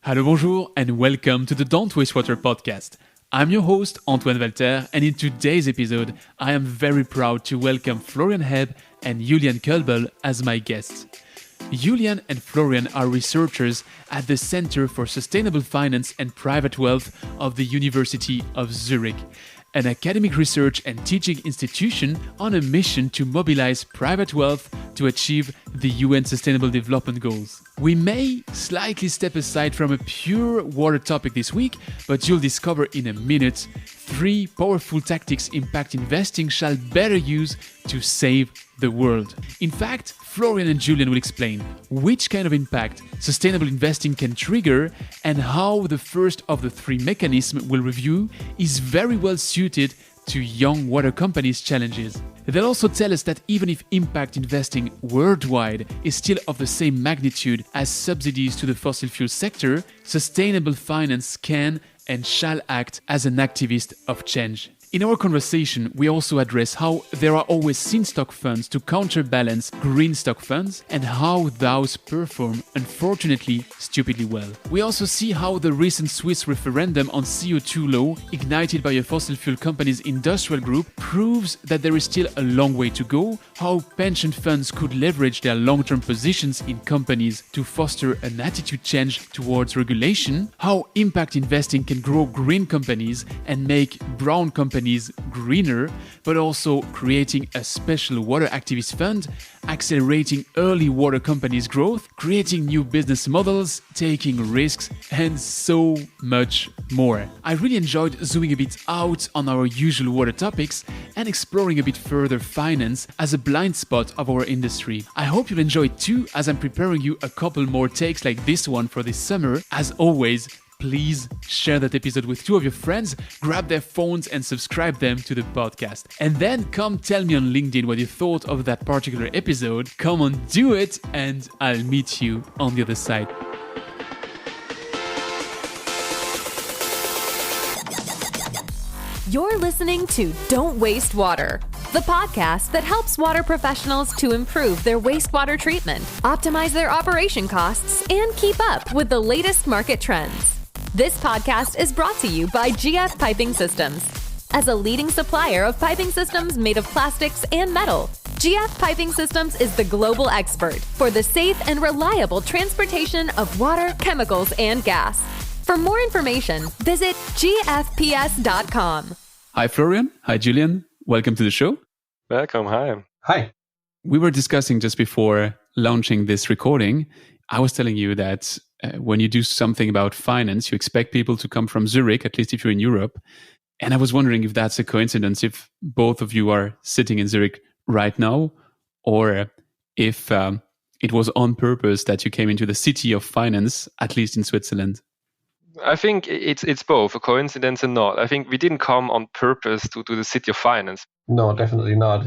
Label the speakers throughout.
Speaker 1: Hello, bonjour, and welcome to the Don't Waste Water podcast. I'm your host, Antoine Walter, and in today's episode, I am very proud to welcome Florian Heeb and Julian Kölbel as my guests. Julian and Florian are researchers at the Center for Sustainable Finance and Private Wealth of the University of Zurich, an academic research and teaching institution on a mission to mobilize private wealth to achieve the UN Sustainable Development Goals. We may slightly step aside from a pure water topic this week, but you'll discover in a minute 3 powerful tactics impact investing shall better use to save the world. In fact, Florian and Julian will explain which kind of impact sustainable investing can trigger and how the first of the 3 mechanisms we'll review is very well suited to young water companies' challenges. They'll also tell us that even if impact investing worldwide is still of the same magnitude as subsidies to the fossil fuel sector, sustainable finance can and shall act as an activist of change. In our conversation, we also address how there are always sin stock funds to counterbalance green stock funds and how those perform, unfortunately, stupidly well. We also see how the recent Swiss referendum on CO2 law, ignited by a fossil fuel company's industrial group, proves that there is still a long way to go, how pension funds could leverage their long-term positions in companies to foster an attitude change towards regulation, how impact investing can grow green companies and make brown companies greener, but also creating a special water activist fund, accelerating early water companies' growth, creating new business models, taking risks, and so much more. I really enjoyed zooming a bit out on our usual water topics and exploring a bit further finance as a blind spot of our industry. I hope you'll enjoy it too, as I'm preparing you a couple more takes like this one for this summer. As always, please share that episode with 2 of your friends, grab their phones and subscribe them to the podcast. And then come tell me on LinkedIn what you thought of that particular episode. Come on, do it, and I'll meet you on the other side.
Speaker 2: You're listening to Don't Waste Water, the podcast that helps water professionals to improve their wastewater treatment, optimize their operation costs, and keep up with the latest market trends. This podcast is brought to you by GF Piping Systems. As a leading supplier of piping systems made of plastics and metal, GF Piping Systems is the global expert for the safe and reliable transportation of water, chemicals, and gas. For more information, visit gfps.com.
Speaker 1: Hi, Florian. Hi, Julian. Welcome to the show.
Speaker 3: Welcome. Hi.
Speaker 4: Hi.
Speaker 1: We were discussing just before launching this recording. I was telling you that when you do something about finance, you expect people to come from Zurich, at least if you're in Europe. And I was wondering if that's a coincidence, if both of you are sitting in Zurich right now, or if it was on purpose that you came into the city of finance, at least in Switzerland.
Speaker 3: I think it's both a coincidence and not. I think we didn't come on purpose to the city of finance.
Speaker 4: No, definitely not.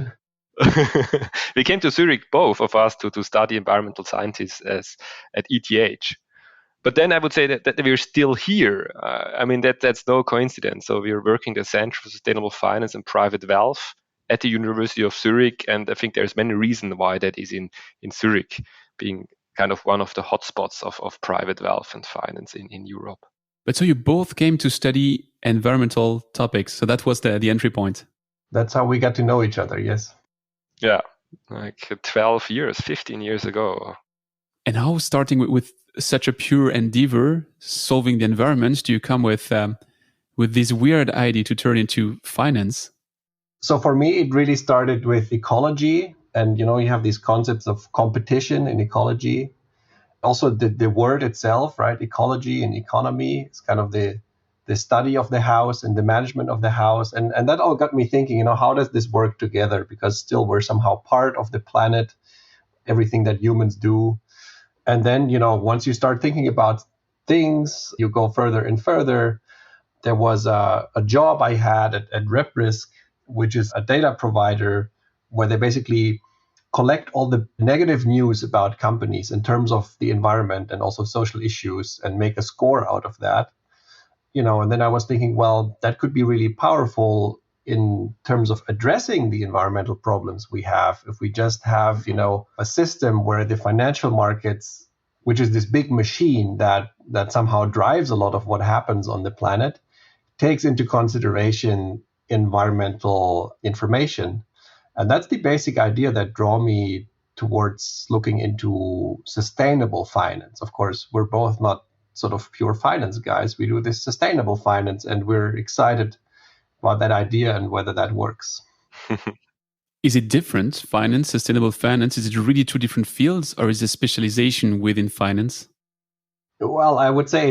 Speaker 3: We came to Zurich, both of us, to study environmental scientists at ETH. But then I would say that we're still here. That's no coincidence. So we're working the Center for Sustainable Finance and Private Wealth at the University of Zurich. And I think there's many reasons why that is in Zurich, being kind of one of the hotspots of private wealth and finance in Europe.
Speaker 1: But so you both came to study environmental topics. So that was the entry point.
Speaker 4: That's how we got to know each other, yes.
Speaker 3: Yeah, like 12 years, 15 years ago.
Speaker 1: And how, starting with such a pure endeavor, solving the environment, do you come with this weird idea to turn into finance?
Speaker 4: So for me, it really started with ecology. And, you have these concepts of competition in ecology. Also, the word itself, right? Ecology and economy is kind of the study of the house and the management of the house. And that all got me thinking, how does this work together? Because still we're somehow part of the planet, everything that humans do. And then, once you start thinking about things, you go further and further. There was a job I had at RepRisk, which is a data provider where they basically collect all the negative news about companies in terms of the environment and also social issues and make a score out of that. And then I was thinking, well, that could be really powerful in terms of addressing the environmental problems we have if we just have, a system where the financial markets which is this big machine that somehow drives a lot of what happens on the planet, takes into consideration environmental information. And that's the basic idea that draw me towards looking into sustainable finance. Of course, we're both not sort of pure finance guys. We do this sustainable finance, and we're excited about that idea and whether that works.
Speaker 1: Is it different, finance, sustainable finance? Is it really two different fields, or is it specialization within finance?
Speaker 4: Well, I would say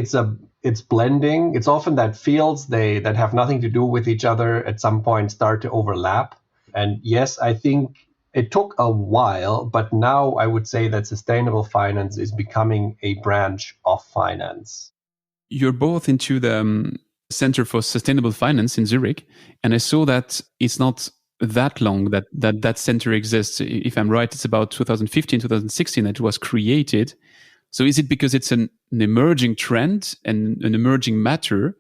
Speaker 4: it's blending. It's often that fields that have nothing to do with each other at some point start to overlap. And yes, I think it took a while, but now I would say that sustainable finance is becoming a branch of finance.
Speaker 1: You're both into the Center for Sustainable Finance in Zurich, and I saw that it's not that long that center exists. If I'm right, it's about 2015, 2016 that it was created. So is it because it's an emerging trend and an emerging matter,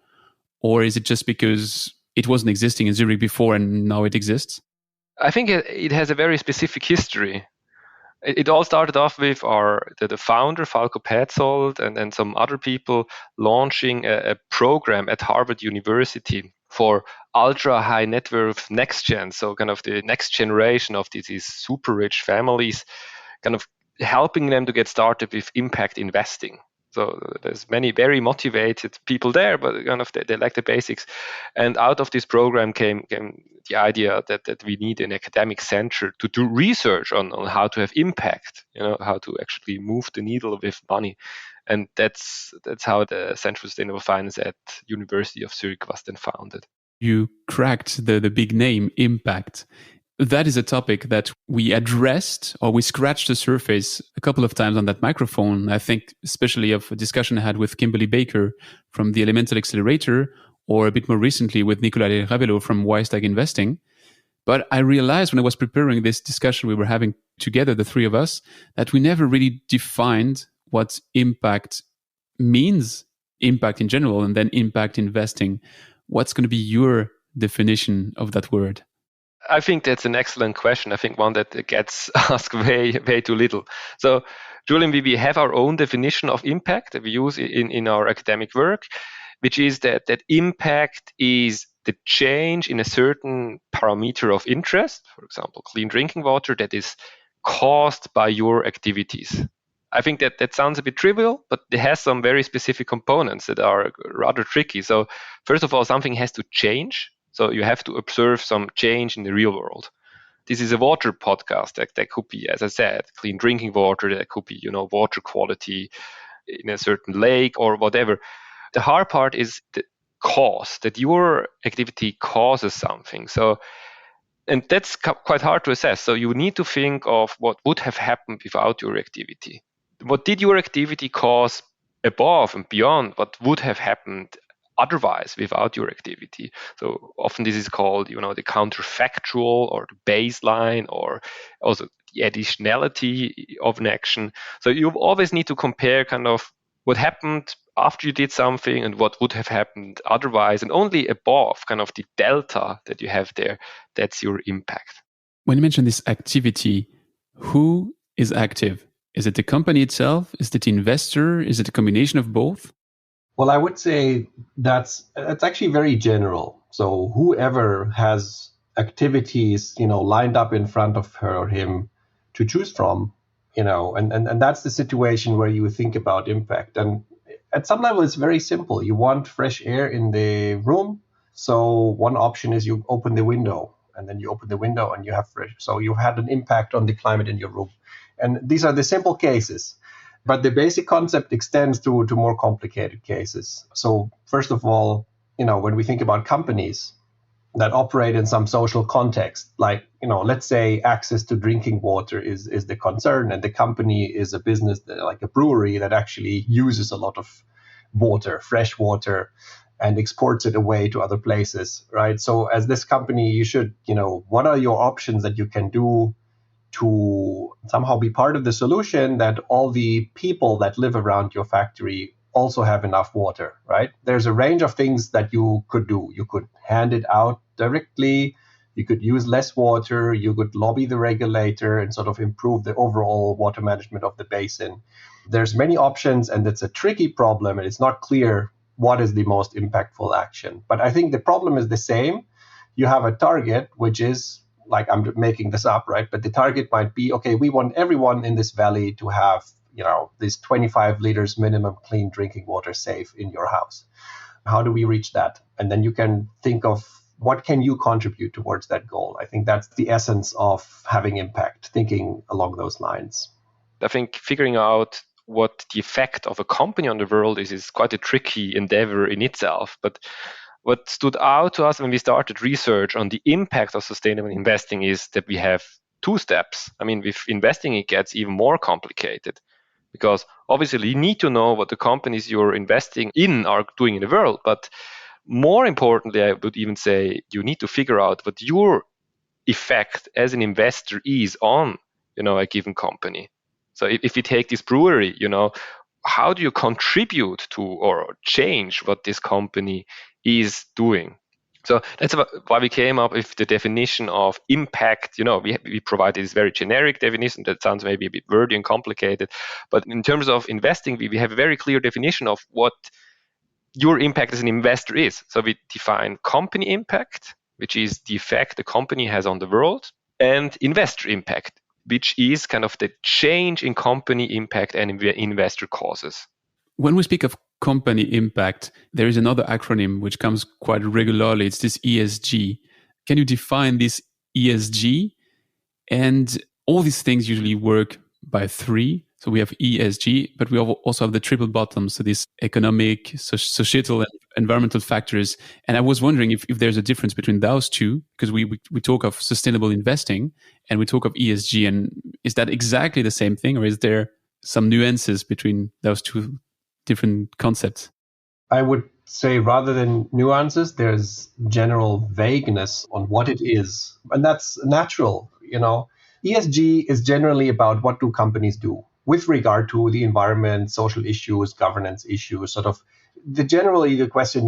Speaker 1: or is it just because it wasn't existing in Zurich before and now it exists?
Speaker 3: I think it has a very specific history. It all started off with the founder, Falco Petzold, and some other people launching a program at Harvard University for ultra high net worth next gen. So kind of the next generation of these super rich families, kind of helping them to get started with impact investing. So there's many very motivated people there, but kind of they like the basics. And out of this program came the idea that we need an academic center to do research on how to have impact, how to actually move the needle with money. And that's how the Center for Sustainable Finance at University of Zurich was then founded.
Speaker 1: You cracked the big name, impact. That is a topic that we addressed, or we scratched the surface a couple of times on that microphone. I think especially of a discussion I had with Kimberly Baker from the Elemental Accelerator, or a bit more recently with Nicolas Ravello from Wisestag Investing. But I realized when I was preparing this discussion we were having together, the three of us, that we never really defined what impact means, impact in general, and then impact investing. What's going to be your definition of that word?
Speaker 3: I think that's an excellent question. I think one that gets asked way too little. So, Julian, we have our own definition of impact that we use in our academic work, which is that impact is the change in a certain parameter of interest, for example, clean drinking water, that is caused by your activities. I think that sounds a bit trivial, but it has some very specific components that are rather tricky. So, first of all, something has to change. So you have to observe some change in the real world. This is a water podcast. That could be, as I said, clean drinking water. That could be, water quality in a certain lake or whatever. The hard part is the cause, that your activity causes something. So, and that's quite hard to assess. So you need to think of what would have happened without your activity. What did your activity cause above and beyond what would have happened otherwise without your activity? So often this is called, the counterfactual or the baseline, or also the additionality of an action. So you always need to compare kind of what happened after you did something and what would have happened otherwise, and only above kind of the delta that you have there, that's your impact.
Speaker 1: When you mention this activity, who is active? Is it the company itself? Is it the investor? Is it a combination of both?
Speaker 4: Well, I would say that's actually very general. So whoever has activities, lined up in front of her or him to choose from, and that's the situation where you think about impact. And at some level, it's very simple. You want fresh air in the room. So one option is you open the window, and then you open the window and you have fresh. So you've had an impact on the climate in your room. And these are the simple cases. But the basic concept extends to more complicated cases. So first of all, when we think about companies that operate in some social context, like, let's say access to drinking water is the concern, and the company is a business like a brewery that actually uses a lot of water, fresh water, and exports it away to other places, right? So as this company, you should, what are your options that you can do to somehow be part of the solution that all the people that live around your factory also have enough water, right? There's a range of things that you could do. You could hand it out directly You could use less water, you could lobby the regulator and sort of improve the overall water management of the basin. There's many options, and it's a tricky problem, and it's not clear what is the most impactful action. But I think the problem is the same. You have a target, which is, like, I'm making this up, right? But the target might be, okay, we want everyone in this valley to have, this 25 liters minimum clean drinking water safe in your house. How do we reach that? And then you can think of what can you contribute towards that goal. I think that's the essence of having impact, thinking along those lines.
Speaker 3: I think figuring out what the effect of a company on the world is quite a tricky endeavor in itself. But what stood out to us when we started research on the impact of sustainable investing is that we have two steps. I mean, with investing, it gets even more complicated because obviously you need to know what the companies you're investing in are doing in the world. But more importantly, I would even say you need to figure out what your effect as an investor is on, a given company. So if you take this brewery, how do you contribute to or change what this company is doing? So that's why we came up with the definition of impact. We provided this very generic definition that sounds maybe a bit wordy and complicated. But in terms of investing, we have a very clear definition of what your impact as an investor is. So we define company impact, which is the effect the company has on the world, and investor impact, which is kind of the change in company impact and investor causes.
Speaker 1: When we speak of company impact, there is another acronym which comes quite regularly. It's this ESG. Can you define this ESG? And all these things usually work by three. So we have ESG, but we also have the triple bottom. So these economic, societal, and environmental factors. And I was wondering if there's a difference between those two, because we talk of sustainable investing and we talk of ESG. And is that exactly the same thing, or is there some nuances between those two different concepts?
Speaker 4: I would say rather than nuances, there's general vagueness on what it is. And that's natural, ESG is generally about what do companies do with regard to the environment, social issues, governance issues, sort of generally the question,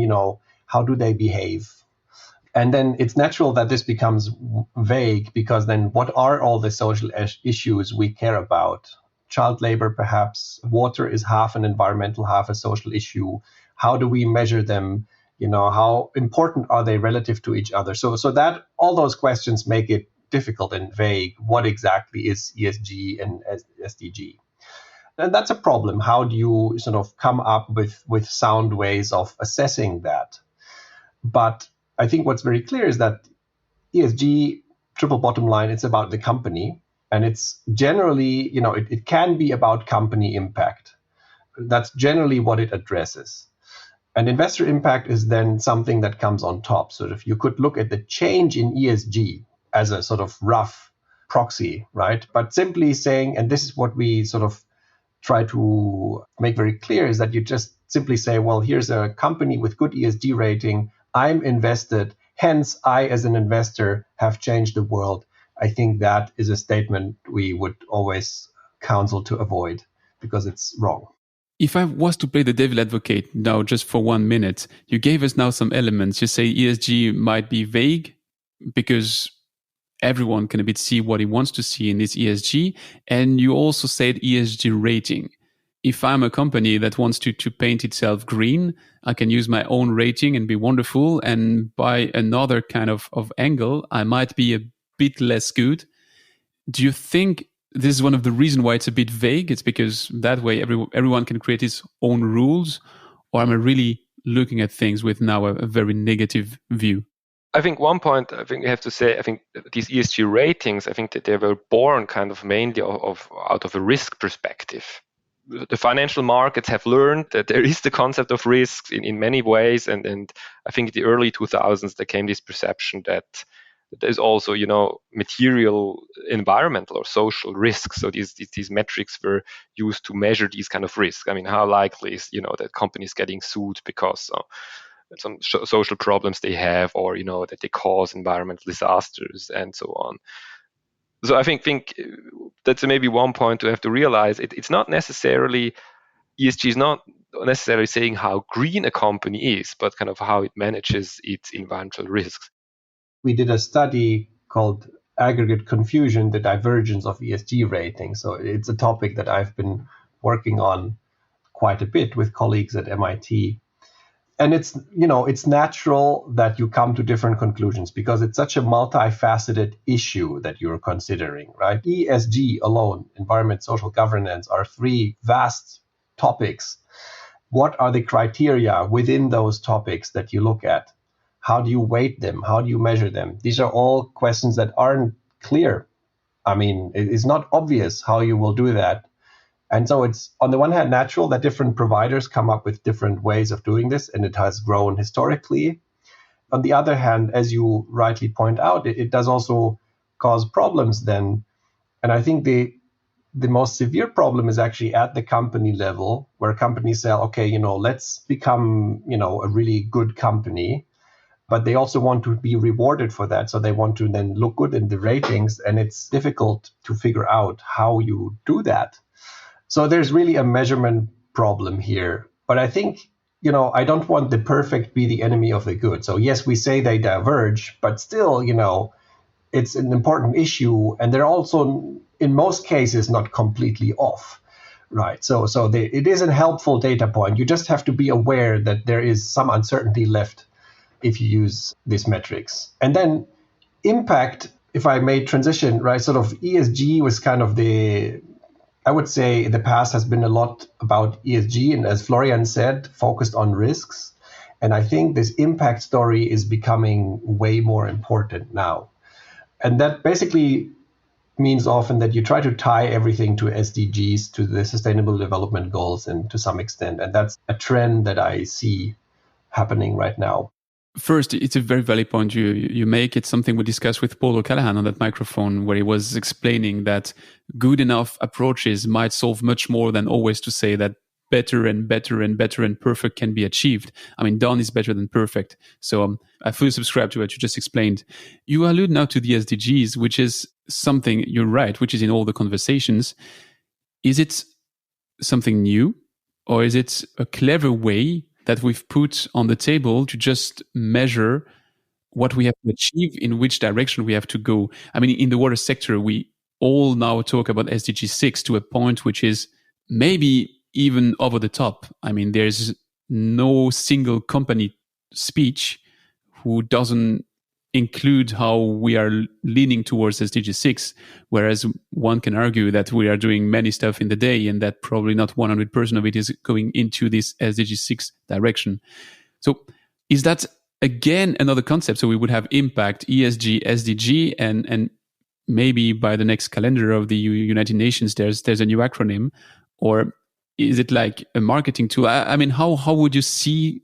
Speaker 4: how do they behave? And then it's natural that this becomes vague because then what are all the social issues we care about? Child labor, perhaps. Water is half an environmental, half a social issue. How do we measure them? How important are they relative to each other? So that all those questions make it difficult and vague. What exactly is ESG and SDG? And that's a problem. How do you sort of come up with sound ways of assessing that? But I think what's very clear is that ESG, triple bottom line, it's about the company. And it's generally, it can be about company impact. That's generally what it addresses. And investor impact is then something that comes on top. So if you could look at the change in ESG as a sort of rough proxy, right? But simply saying, and this is what we sort of try to make very clear, is that you just simply say, well, here's a company with good ESG rating. I'm invested. Hence, I, as an investor, have changed the world. I think that is a statement we would always counsel to avoid because it's wrong.
Speaker 1: If I was to play the devil advocate now just for 1 minute, you gave us now some elements. You say ESG might be vague because everyone can a bit see what he wants to see in this ESG. And you also said ESG rating. If I'm a company that wants to paint itself green, I can use my own rating and be wonderful. And by another kind of angle, I might be a bit less good. Do you think this is one of the reasons why it's a bit vague? It's because that way everyone can create his own rules? Or am I really looking at things with now a very negative view?
Speaker 3: I think one point I think you have to say, I think these ESG ratings, I think that they were born kind of mainly out of a risk perspective. The financial markets have learned that there is the concept of risks in many ways. And I think in the early 2000s, there came this perception that there's also, material, environmental or social risks. So these metrics were used to measure these kind of risks. I mean, how likely is, that companies getting sued because some social problems they have, or, that they cause environmental disasters and so on. So I think that's maybe one point to have to realize. It's not necessarily, ESG is not necessarily saying how green a company is, but kind of how it manages its environmental risks.
Speaker 4: we did a study called Aggregate Confusion, the Divergence of ESG Ratings. So it's a topic that I've been working on quite a bit with colleagues at MIT. And it's natural that you come to different conclusions because it's such a multifaceted issue that you're considering, right? ESG alone, environment, social governance, are three vast topics. What are the criteria within those topics that you look at? How do you weight them? How do you measure them? These are all questions that aren't clear. I mean, it's not obvious how you will do that. And so it's, on the one hand, natural that different providers come up with different ways of doing this, and it has grown historically. On the other hand, as you rightly point out, it does also cause problems then. And I think the most severe problem is actually at the company level, where companies say, okay, let's become, a really good company. But they also want to be rewarded for that. So they want to then look good in the ratings. And it's difficult to figure out how you do that. So there's really a measurement problem here. But I think, I don't want the perfect be the enemy of the good. So yes, we say they diverge, but still, it's an important issue. And they're also, in most cases, not completely off, right? So it is a helpful data point. You just have to be aware that there is some uncertainty left if you use these metrics. And then impact, if I may transition, right? Sort of ESG was kind of I would say the past has been a lot about ESG, and as Florian said, focused on risks. And I think this impact story is becoming way more important now. And that basically means often that you try to tie everything to SDGs, to the Sustainable Development Goals, and to some extent. And that's a trend that I see happening right now.
Speaker 1: First, it's a very valid point you make. It's something we discussed with Paul O'Callaghan on that microphone, where he was explaining that good enough approaches might solve much more than always to say that better and better and better and perfect can be achieved. I mean, done is better than perfect. So I fully subscribe to what you just explained. You allude now to the SDGs, which is something, you're right, which is in all the conversations. Is it something new, or is it a clever way that we've put on the table to just measure what we have to achieve, in which direction we have to go? I mean, in the water sector, we all now talk about SDG 6 to a point which is maybe even over the top. I mean, there's no single company speech who doesn't include how we are leaning towards SDG 6, whereas one can argue that we are doing many stuff in the day and that probably not 100% of it is going into this SDG 6 direction. So is that, again, another concept? So we would have impact, ESG, SDG, and maybe by the next calendar of the United Nations, there's a new acronym, or is it like a marketing tool? I mean, how would you see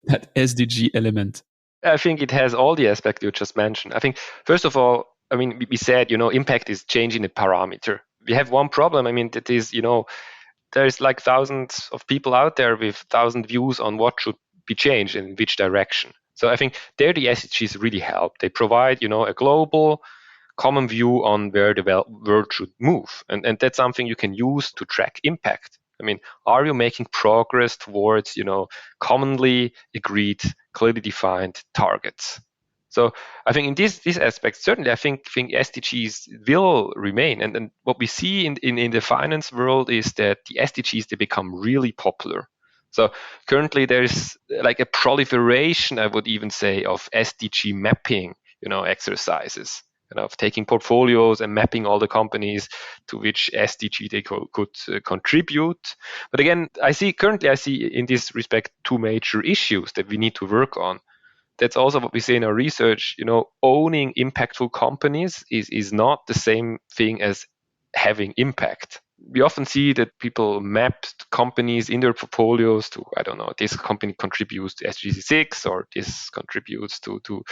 Speaker 1: that SDG element?
Speaker 3: I think it has all the aspects you just mentioned. I think, first of all, I mean, we said, impact is changing a parameter. We have one problem. I mean, that is, there's like thousands of people out there with 1,000 views on what should be changed and in which direction. So I think there the SDGs really help. They provide, a global common view on where the world should move. And that's something you can use to track impact. I mean, are you making progress towards, commonly agreed, clearly defined targets? So I think in this aspect, certainly I think SDGs will remain. And what we see in the finance world is that the SDGs, they become really popular. So currently there's like a proliferation, I would even say, of SDG mapping, exercises. Of taking portfolios and mapping all the companies to which SDG they could contribute. But again, I see in this respect two major issues that we need to work on. That's also what we say in our research. Owning impactful companies is not the same thing as having impact. We often see that people map companies in their portfolios to, I don't know, this company contributes to SDG 6 or this contributes to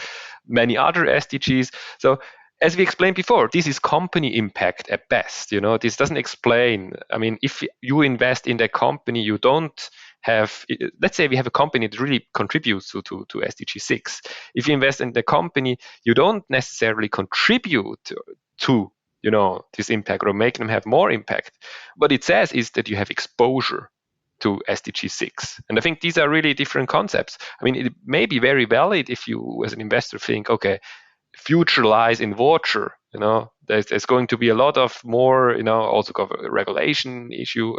Speaker 3: many other SDGs. So as we explained before, this is company impact at best. This doesn't explain. I mean, if you invest in that company, you don't have, let's say we have a company that really contributes to SDG 6. If you invest in the company, you don't necessarily contribute to this impact or make them have more impact. What it says is that you have exposure to SDG 6. And I think these are really different concepts. I mean, it may be very valid if you as an investor think, okay, future lies in water. There's going to be a lot of more, also regulation issue,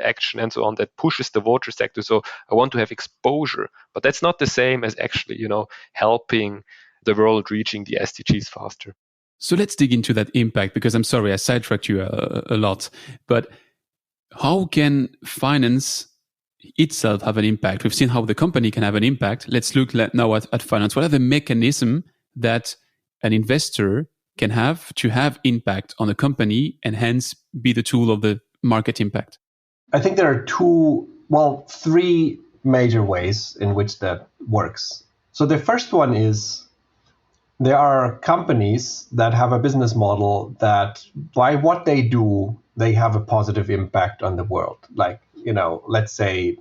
Speaker 3: action and so on that pushes the water sector. So I want to have exposure, but that's not the same as actually, helping the world reaching the SDGs faster.
Speaker 1: So let's dig into that impact, because I'm sorry, I sidetracked you a lot, but how can finance itself have an impact? We've seen how the company can have an impact. Let's look now at finance. What are the mechanisms that an investor can have to have impact on a company and hence be the tool of the market impact?
Speaker 4: I think there are three major ways in which that works. So the first one is there are companies that have a business model that by what they do, they have a positive impact on the world. Like, let's say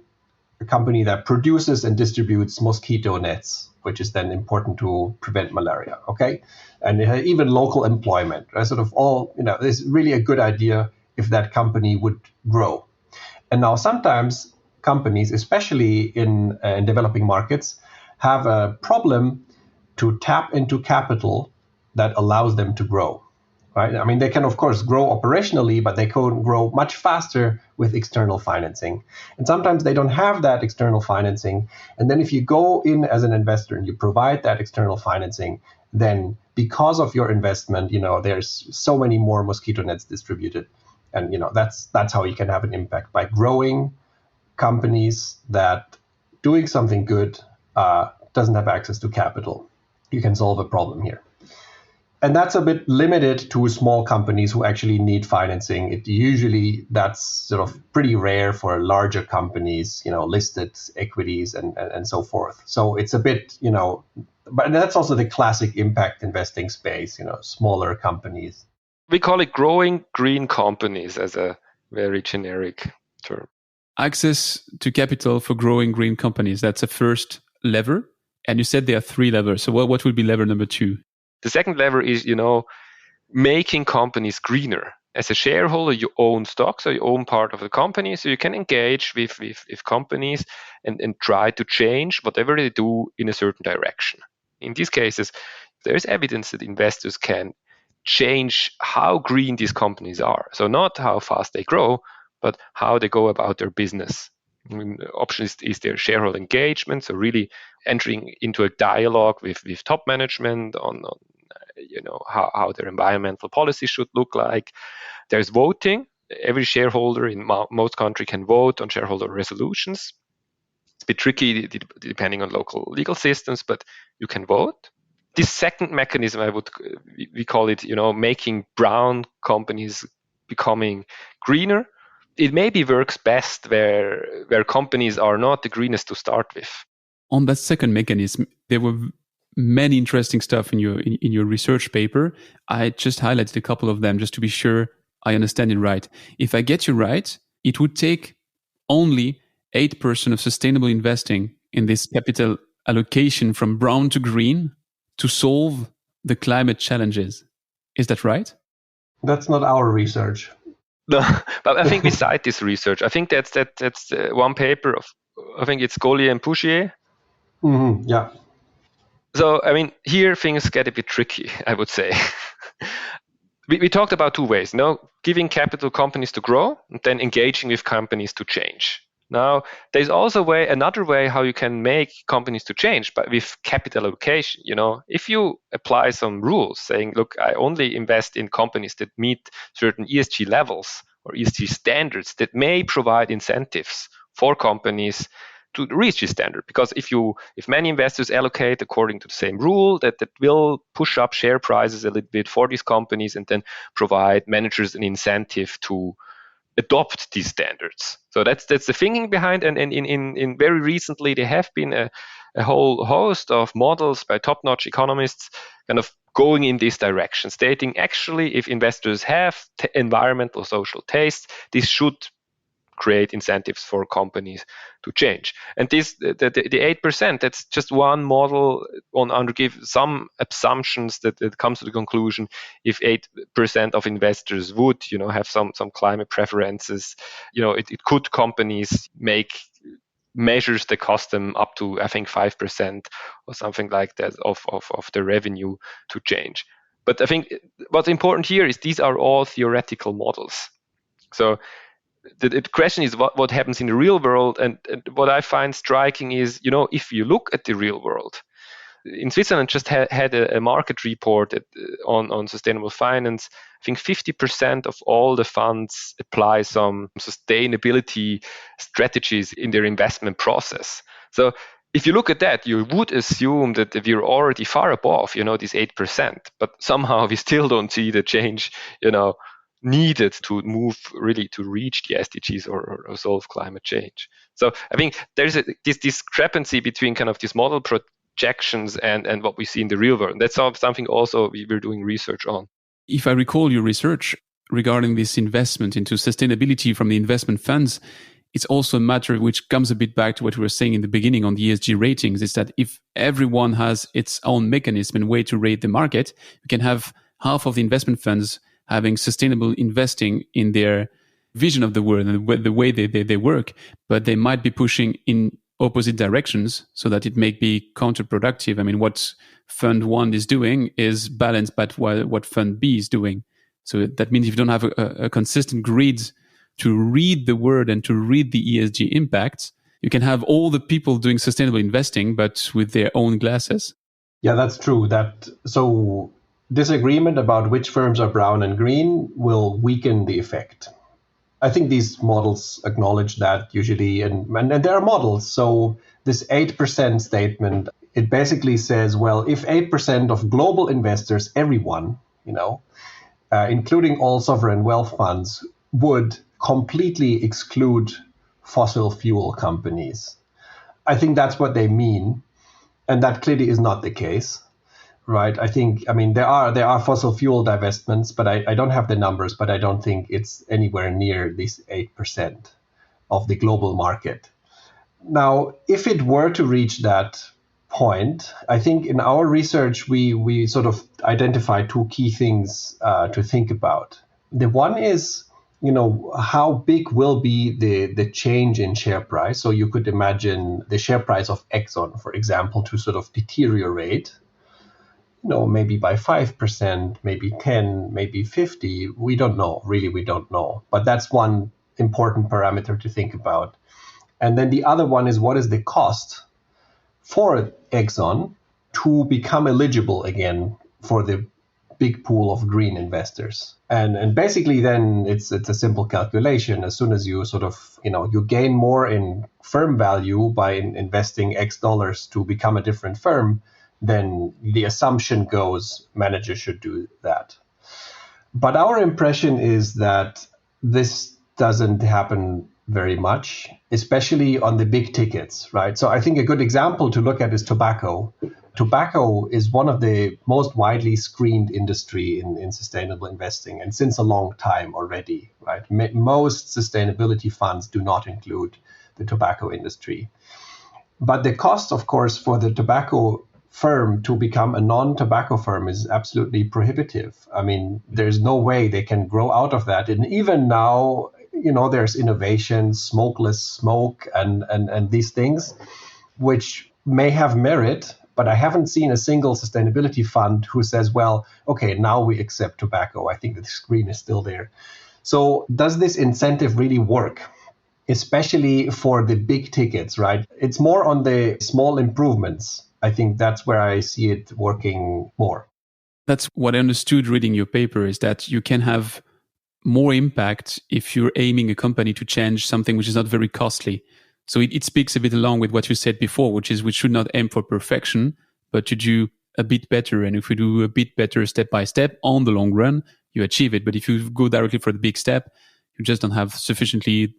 Speaker 4: a company that produces and distributes mosquito nets, which is then important to prevent malaria, okay? And it has even local employment, right? Sort of all, it's really a good idea if that company would grow. And now sometimes companies, especially in developing markets, have a problem to tap into capital that allows them to grow, right? I mean, they can, of course, grow operationally, but they can grow much faster with external financing. And sometimes they don't have that external financing. And then if you go in as an investor and you provide that external financing, then because of your investment, there's so many more mosquito nets distributed. And, that's how you can have an impact, by growing companies that doing something good doesn't have access to capital. You can solve a problem here. And that's a bit limited to small companies who actually need financing. That's sort of pretty rare for larger companies, listed equities and so forth. So it's a bit, but that's also the classic impact investing space, smaller companies.
Speaker 3: We call it growing green companies as a very generic term.
Speaker 1: Access to capital for growing green companies. That's a first lever. And you said there are three levers. So what will be lever number 2?
Speaker 3: The second lever is, making companies greener. As a shareholder, you own stocks, so you own part of the company, so you can engage with companies and try to change whatever they do in a certain direction. In these cases, there's evidence that investors can change how green these companies are. So not how fast they grow, but how they go about their business. The option is their shareholder engagement, so really entering into a dialogue with top management on how their environmental policy should look like. There's voting. Every shareholder in most countries can vote on shareholder resolutions. It's a bit tricky depending on local legal systems, but you can vote. This second mechanism, we call it, making brown companies becoming greener. It maybe works best where companies are not the greenest to start with.
Speaker 1: On that second mechanism, there were many interesting stuff in your research paper. I just highlighted a couple of them just to be sure I understand it right. If I get you right, it would take only 8% of sustainable investing in this capital allocation from brown to green to solve the climate challenges. Is that right?
Speaker 4: That's not our research.
Speaker 3: No, but I think we cite this research. I think that's one paper of, I think it's Collier and Pouchier.
Speaker 4: Mm-hmm, yeah.
Speaker 3: So, I mean, here things get a bit tricky, I would say. We talked about two ways, giving capital companies to grow and then engaging with companies to change. Now, there's also another way how you can make companies to change, but with capital allocation. If you apply some rules saying, look, I only invest in companies that meet certain ESG levels or ESG standards that may provide incentives for companies to reach this standard. Because if many investors allocate according to the same rule, that will push up share prices a little bit for these companies and then provide managers an incentive to adopt these standards. So that's the thinking behind. And in very recently, there have been a whole host of models by top-notch economists kind of going in this direction, stating actually if investors have environmental social tastes, this should create incentives for companies to change. And this the 8%, that's just one model under give some assumptions that it comes to the conclusion if 8% of investors would have some climate preferences, it could companies make measures the custom up to, I think, 5% or something like that of the revenue to change. But I think what's important here is these are all theoretical models. So the question is what happens in the real world. And what I find striking is, if you look at the real world, in Switzerland just had a market report on sustainable finance. I think 50% of all the funds apply some sustainability strategies in their investment process. So if you look at that, you would assume that we're already far above, this 8%, but somehow we still don't see the change, needed to move really to reach the SDGs or solve climate change. So I think there's this discrepancy between kind of this model projections and what we see in the real world. That's something also we're doing research on.
Speaker 1: If I recall your research regarding this investment into sustainability from the investment funds, it's also a matter which comes a bit back to what we were saying in the beginning on the ESG ratings, is that if everyone has its own mechanism and way to rate the market, you can have half of the investment funds having sustainable investing in their vision of the world and the way they work, but they might be pushing in opposite directions so that it may be counterproductive. I mean, what Fund 1 is doing is balanced by what Fund B is doing. So that means if you don't have a consistent grid to read the word and to read the ESG impacts, you can have all the people doing sustainable investing, but with their own glasses.
Speaker 4: Yeah, that's true. So disagreement about which firms are brown and green will weaken the effect. I think these models acknowledge that usually, and there are models. So this 8% statement, it basically says, well, if 8% of global investors, everyone, including all sovereign wealth funds, would completely exclude fossil fuel companies, I think that's what they mean. And that clearly is not the case. Right. There are fossil fuel divestments, but I don't have the numbers, but I don't think it's anywhere near this 8% of the global market. Now, if it were to reach that point, I think in our research, we sort of identify two key things to think about. The one is, how big will be the change in share price? So you could imagine the share price of Exxon, for example, to sort of deteriorate, maybe by 5%, maybe 10, maybe 50. We don't know. Really, we don't know. But that's one important parameter to think about. And then the other one is, what is the cost for Exxon to become eligible again for the big pool of green investors? And basically then it's a simple calculation. As soon as you sort of, you gain more in firm value by investing X dollars to become a different firm, then the assumption goes managers should do that. But our impression is that this doesn't happen very much, especially on the big tickets, right? So I think a good example to look at is tobacco. Tobacco is one of the most widely screened industry in sustainable investing, and since a long time already, right? Most sustainability funds do not include the tobacco industry. But the cost, of course, for the tobacco firm to become a non-tobacco firm is absolutely prohibitive. I mean, there's no way they can grow out of that. And even now, there's innovation, smokeless smoke, and these things, which may have merit, but I haven't seen a single sustainability fund who says, well, okay, now we accept tobacco. I think the screen is still there. So does this incentive really work? Especially for the big tickets, right? It's more on the small improvements. I think that's where I see it working more.
Speaker 1: That's what I understood reading your paper, is that you can have more impact if you're aiming a company to change something which is not very costly. So it speaks a bit along with what you said before, which is we should not aim for perfection, but to do a bit better. And if we do a bit better step by step, on the long run, you achieve it. But if you go directly for the big step, you just don't have sufficiently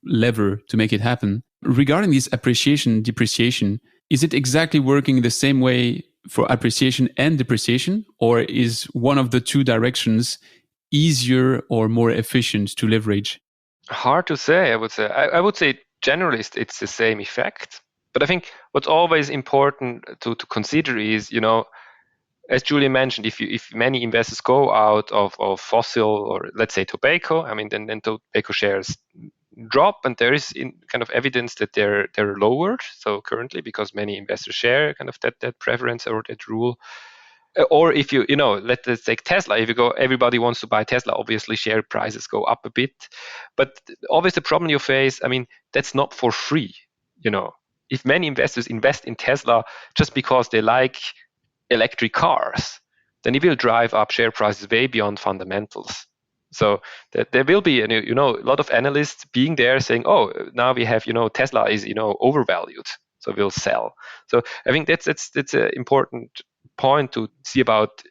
Speaker 1: lever to make it happen. Regarding this appreciation, depreciation, is it exactly working the same way for appreciation and depreciation, or is one of the two directions easier or more efficient to leverage?
Speaker 3: Hard to say, I would say. I would say generally it's the same effect. But I think what's always important to consider is, as Julian mentioned, if many investors go out of fossil or let's say tobacco, then tobacco shares drop, and there is kind of evidence that they're lowered. So currently, because many investors share kind of that preference or that rule. Or if let's take Tesla. If you go, everybody wants to buy Tesla. Obviously, share prices go up a bit. But always the problem you face, I mean, that's not for free. If many investors invest in Tesla just because they like electric cars, then it will drive up share prices way beyond fundamentals. So there will be, a lot of analysts being there saying, "Oh, now we have, Tesla is, overvalued, so we'll sell." So I think that's an important point to see about,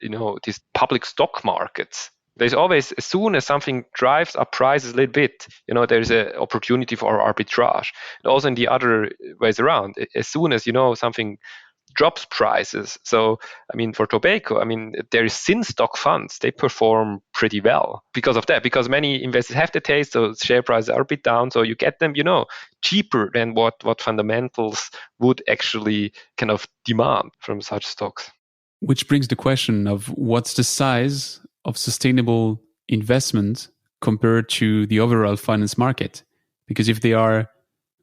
Speaker 3: these public stock markets. There's always, as soon as something drives up prices a little bit, there's an opportunity for arbitrage. And also in the other ways around, as soon as, something drops prices. So, I mean, for tobacco, I mean, there is sin stock funds. They perform pretty well because of that, because many investors have the taste, so share prices are a bit down. So you get them, cheaper than what fundamentals would actually kind of demand from such stocks.
Speaker 1: Which brings the question of what's the size of sustainable investment compared to the overall finance market? Because if they are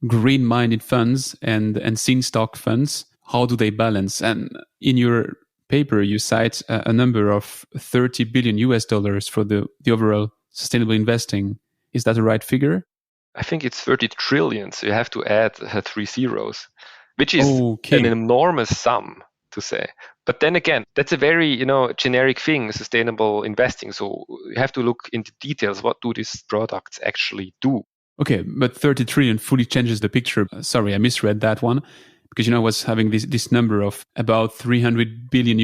Speaker 1: green-minded funds and sin stock funds, how do they balance? And in your paper, you cite a number of $30 billion for the overall sustainable investing. Is that the right figure?
Speaker 3: I think it's 30 trillion. So you have to add 3 zeros, which is an enormous sum to say. But then again, that's a very, generic thing, sustainable investing. So you have to look into details. What do these products actually do?
Speaker 1: Okay, but 30 trillion fully changes the picture. Sorry, I misread that one. Because, I was having this number of about $300 billion,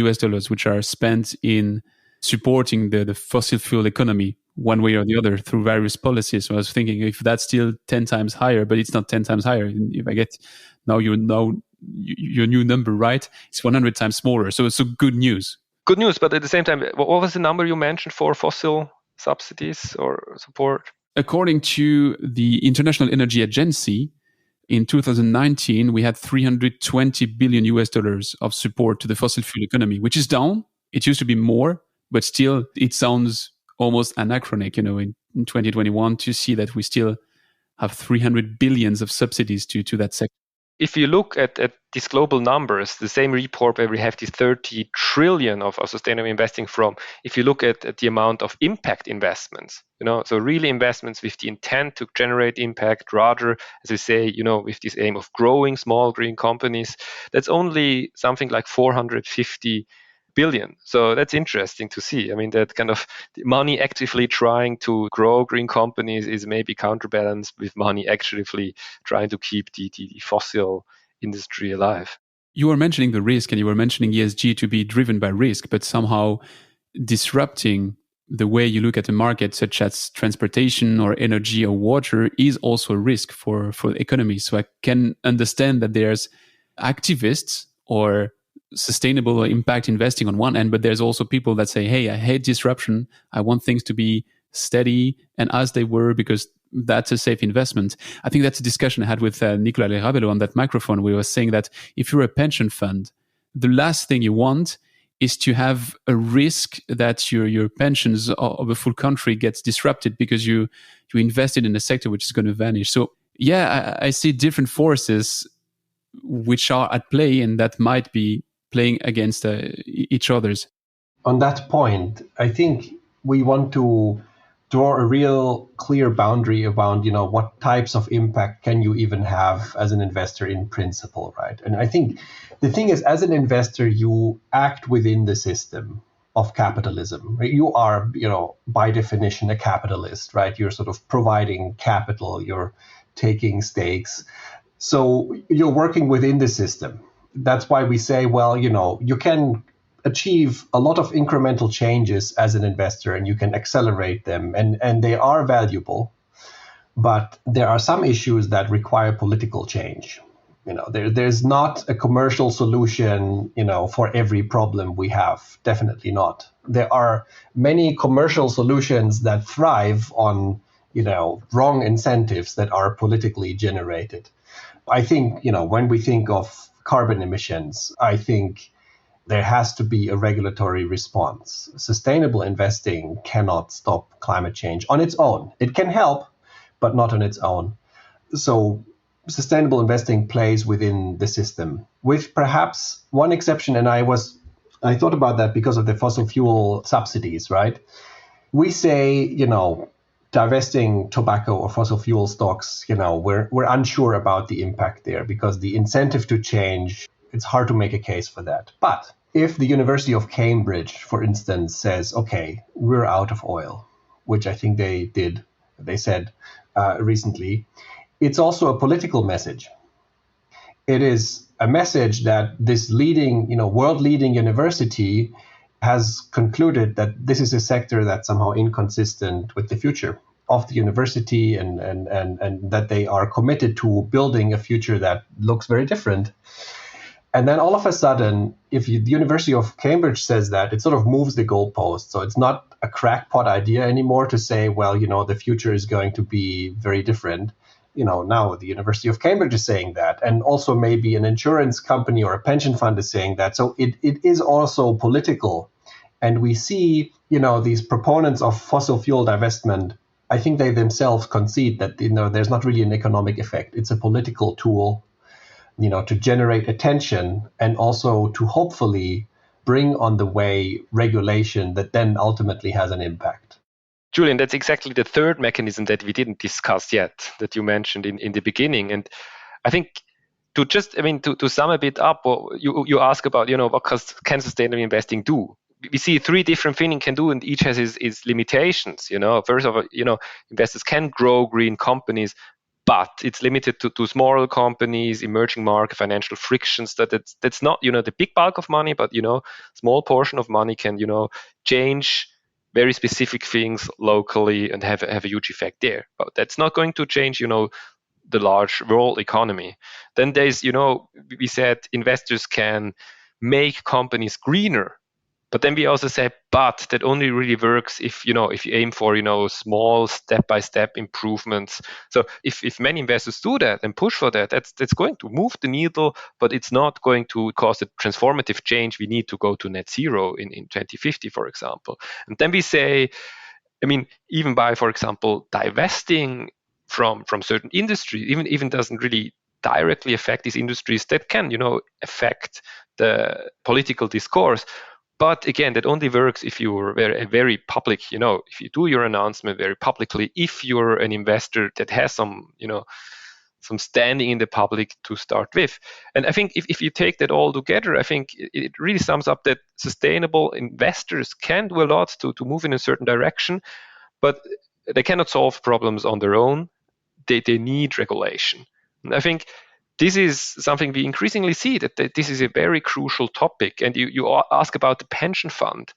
Speaker 1: which are spent in supporting the fossil fuel economy one way or the other through various policies. So I was thinking if that's still 10 times higher, but it's not 10 times higher. If I get now your new number right, it's 100 times smaller. So it's good news.
Speaker 3: Good news, but at the same time, what was the number you mentioned for fossil subsidies or support?
Speaker 1: According to the International Energy Agency, in 2019, we had $320 billion of support to the fossil fuel economy, which is down. It used to be more, but still it sounds almost anachronic, in 2021 to see that we still have 300 billions of subsidies to that sector.
Speaker 3: If you look at these global numbers, the same report where we have these 30 trillion of sustainable investing from, if you look at the amount of impact investments, so really investments with the intent to generate impact rather, as I say, with this aim of growing small green companies, that's only something like 450 billion. So that's interesting to see. I mean, that kind of money actively trying to grow green companies is maybe counterbalanced with money actively trying to keep the fossil industry alive.
Speaker 1: You were mentioning the risk and you were mentioning ESG to be driven by risk, but somehow disrupting the way you look at the market, such as transportation or energy or water, is also a risk for the economy. So I can understand that there's activists or sustainable impact investing on one end, but there's also people that say, hey, I hate disruption. I want things to be steady and as they were because that's a safe investment. I think that's a discussion I had with Nicolas Lerabello on that microphone. We were saying that if you're a pension fund, the last thing you want is to have a risk that your pensions of a full country gets disrupted because you invested in a sector which is going to vanish. So yeah, I see different forces which are at play and that might be playing against each other's.
Speaker 4: On that point, I think we want to draw a real clear boundary around, what types of impact can you even have as an investor in principle, right? And I think the thing is, as an investor, you act within the system of capitalism. Right? You are, by definition, a capitalist, right? You're sort of providing capital, you're taking stakes. So you're working within the system. That's why we say, well, you can achieve a lot of incremental changes as an investor and you can accelerate them and they are valuable. But there are some issues that require political change. There's not a commercial solution, for every problem we have. Definitely not. There are many commercial solutions that thrive on, wrong incentives that are politically generated. I think, when we think of carbon emissions, I think there has to be a regulatory response. Sustainable investing cannot stop climate change on its own. It can help, but not on its own. So sustainable investing plays within the system, with perhaps one exception. And I thought about that because of the fossil fuel subsidies, right? We say, divesting tobacco or fossil fuel stocks, we're unsure about the impact there because the incentive to change, it's hard to make a case for that. But if the University of Cambridge, for instance, says, okay, we're out of oil, which I think they said recently, it's also a political message. It is a message that this world-leading university has concluded that this is a sector that's somehow inconsistent with the future of the university and that they are committed to building a future that looks very different. And then all of a sudden, if the University of Cambridge says that, it sort of moves the goalpost. So it's not a crackpot idea anymore to say, well, the future is going to be very different. Now the University of Cambridge is saying that, and also maybe an insurance company or a pension fund is saying that. So it is also political. And we see, these proponents of fossil fuel divestment, I think they themselves concede that, there's not really an economic effect. It's a political tool, to generate attention and also to hopefully bring on the way regulation that then ultimately has an impact.
Speaker 3: Julian, that's exactly the third mechanism that we didn't discuss yet, that you mentioned in the beginning. And I think to sum a bit up, you ask about, what can sustainable investing do? We see three different things it can do, and each has its limitations. First of all, investors can grow green companies, but it's limited to smaller companies, emerging market, financial frictions. That's not, the big bulk of money, but, small portion of money can, change very specific things locally and have a huge effect there. But that's not going to change, the large world economy. Then there's, we said investors can make companies greener. But then we also say, but that only really works if you aim for, small step-by-step improvements. So if many investors do that and push for that, that's going to move the needle, but it's not going to cause a transformative change. We need to go to net zero in 2050, for example. And then we say, even by, for example, divesting from certain industries, even doesn't really directly affect these industries, that can, affect the political discourse. But again, that only works if you're very public, if you do your announcement very publicly, if you're an investor that has some standing in the public to start with. And I think if you take that all together, I think it really sums up that sustainable investors can do a lot to move in a certain direction, but they cannot solve problems on their own. They need regulation. And I think this is something we increasingly see, that this is a very crucial topic. And you ask about the pension fund.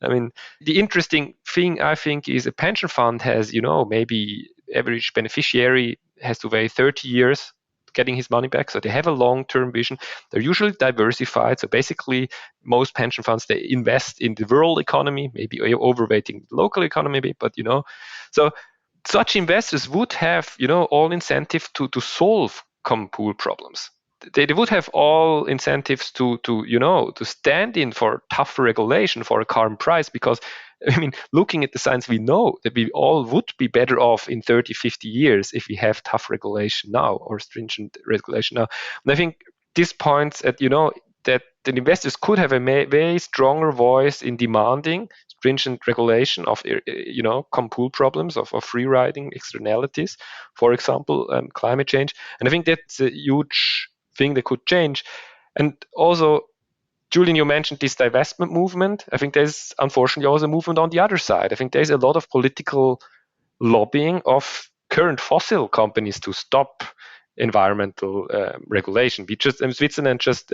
Speaker 3: The interesting thing, I think, is a pension fund has, maybe average beneficiary has to wait 30 years getting his money back. So they have a long-term vision. They're usually diversified. So basically, most pension funds, they invest in the world economy, maybe overweighting the local economy a bit, but, so such investors would have, all incentive to solve common pool problems. They would have all incentives to stand in for tougher regulation for a carbon price, because looking at the science, we know that we all would be better off in 30, 50 years if we have tough regulation now or stringent regulation now. And I think this points at, that the investors could have a very stronger voice in demanding stringent regulation of, common pool problems, of free riding externalities, for example, climate change. And I think that's a huge thing that could change. And also, Julian, you mentioned this divestment movement. I think there's unfortunately also a movement on the other side. I think there's a lot of political lobbying of current fossil companies to stop environmental regulation. Switzerland just